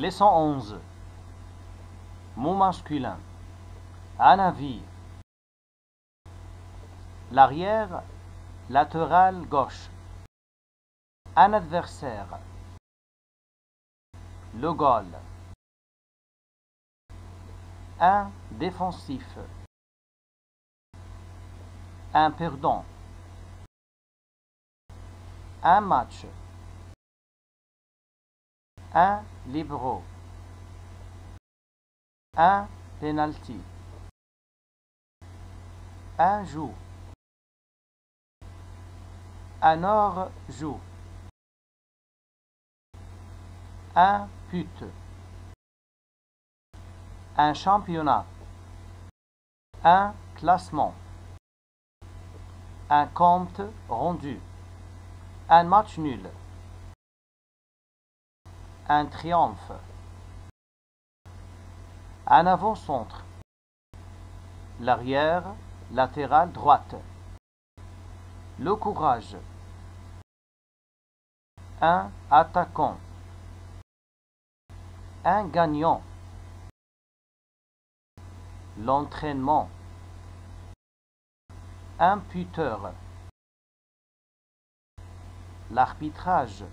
Leçon 11. Mot masculin. Un navire. L'arrière, latéral gauche. Un adversaire. Le goal. Un défensif. Un perdant. Un match. Un libero. Un penalty. Un joue. Un hors-joue. Un pute. Un championnat. Un classement. Un compte rendu. Un match nul. Un triomphe. Un avant-centre. L'arrière, latéral droite. Le courage. Un attaquant. Un gagnant. L'entraînement. Un puteur. L'arbitrage.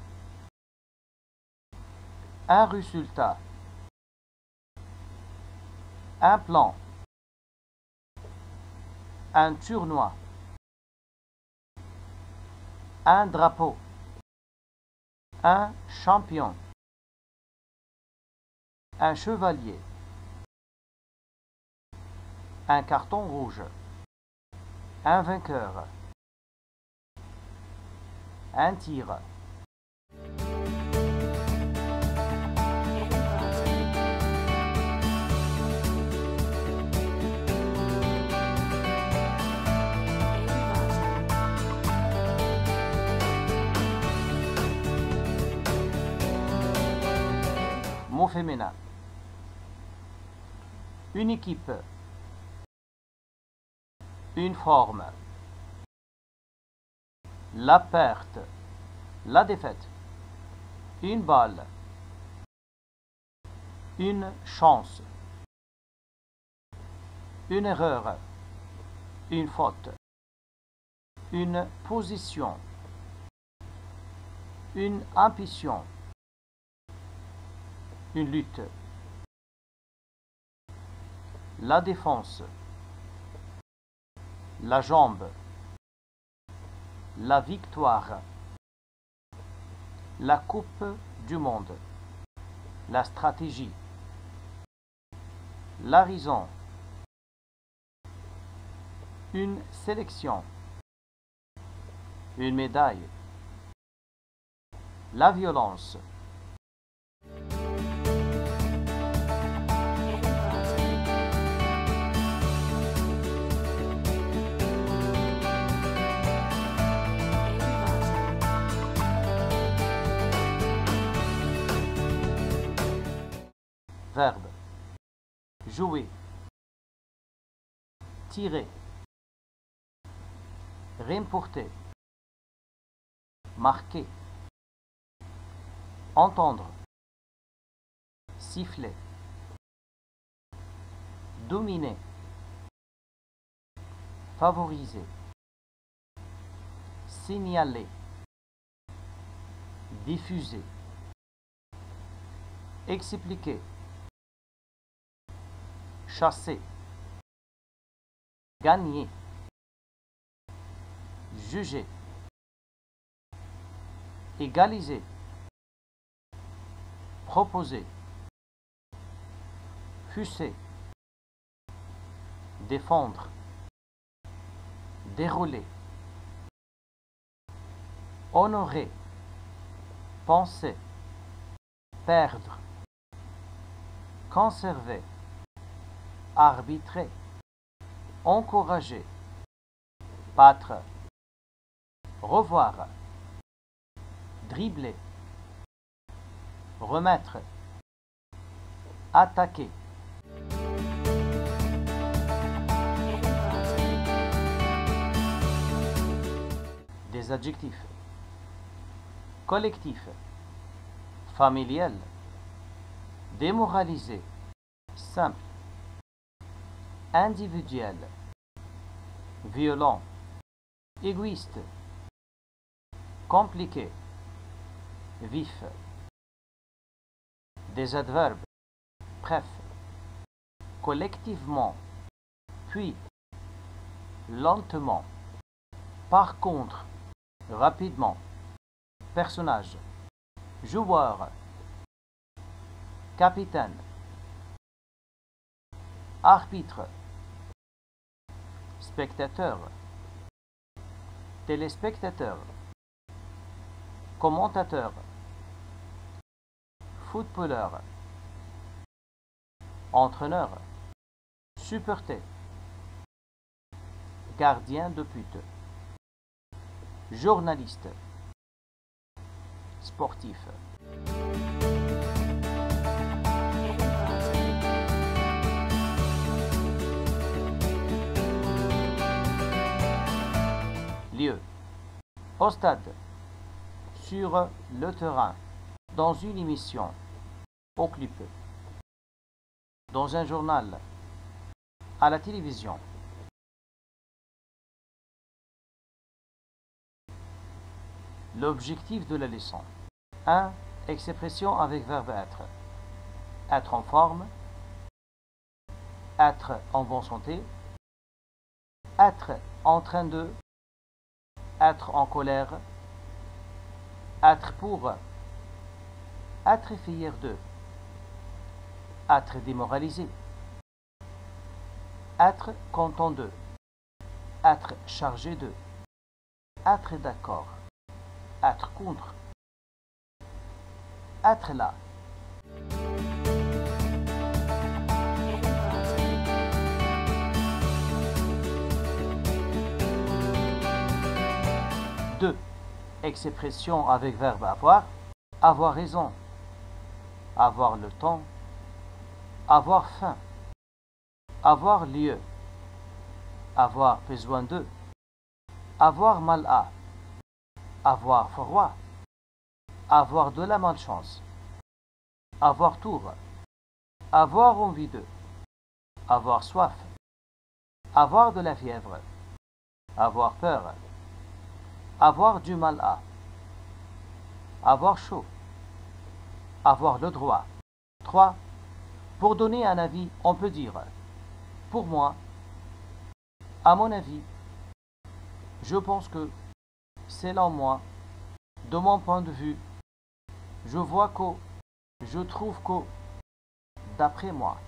Un résultat. Un plan. Un tournoi. Un drapeau. Un champion. Un chevalier. Un carton rouge. Un vainqueur. Un tir. Mot féminin. Une équipe. Une forme. La perte. La défaite. Une balle. Une chance. Une erreur. Une faute. Une position. Une ambition. Une lutte. La défense. La jambe. La victoire. La coupe du monde. La stratégie. La raison. Une sélection. Une médaille. La violence. Verbe. Jouer. Tirer. Remporter. Marquer. Entendre. Siffler. Dominer. Favoriser. Signaler. Diffuser. Expliquer. Chasser. Gagner. Juger. Égaliser. Proposer. Fuser. Défendre. Dérouler. Honorer. Penser. Perdre. Conserver. Arbitrer. Encourager. Battre. Revoir. Dribbler. Remettre. Attaquer. Des adjectifs. Collectif. Familial. Démoraliser. Simple. Individuel. Violent. Égoïste. Compliqué. Vif. Des adverbes. Bref. Collectivement. Puis. Lentement. Par contre. Rapidement. Personnage. Joueur. Capitaine. Arbitre. Spectateur. Téléspectateur. Commentateur. Footballeur. Entraîneur. Supporter. Gardien de but. Journaliste. Sportif. Lieu. Au stade. Sur le terrain. Dans une émission. Au clip. Dans un journal. À la télévision. L'objectif de la leçon. 1. Expression avec verbe être. Être en forme. Être en bonne santé. Être en train de. Être en colère. Être pour. Être fier de. Être démoralisé. Être content de. Être chargé de. Être d'accord. Être contre. Être là. Deux. Expression avec verbe avoir. Avoir raison. Avoir le temps. Avoir faim. Avoir lieu. Avoir besoin de. Avoir mal à. Avoir froid. Avoir de la malchance. Avoir tour. Avoir envie de. Avoir soif. Avoir de la fièvre. Avoir peur. Avoir du mal à. Avoir chaud. Avoir le droit. 3. Pour donner un avis, on peut dire pour moi, à mon avis, je pense que, selon moi, de mon point de vue, je vois que, je trouve que, d'après moi.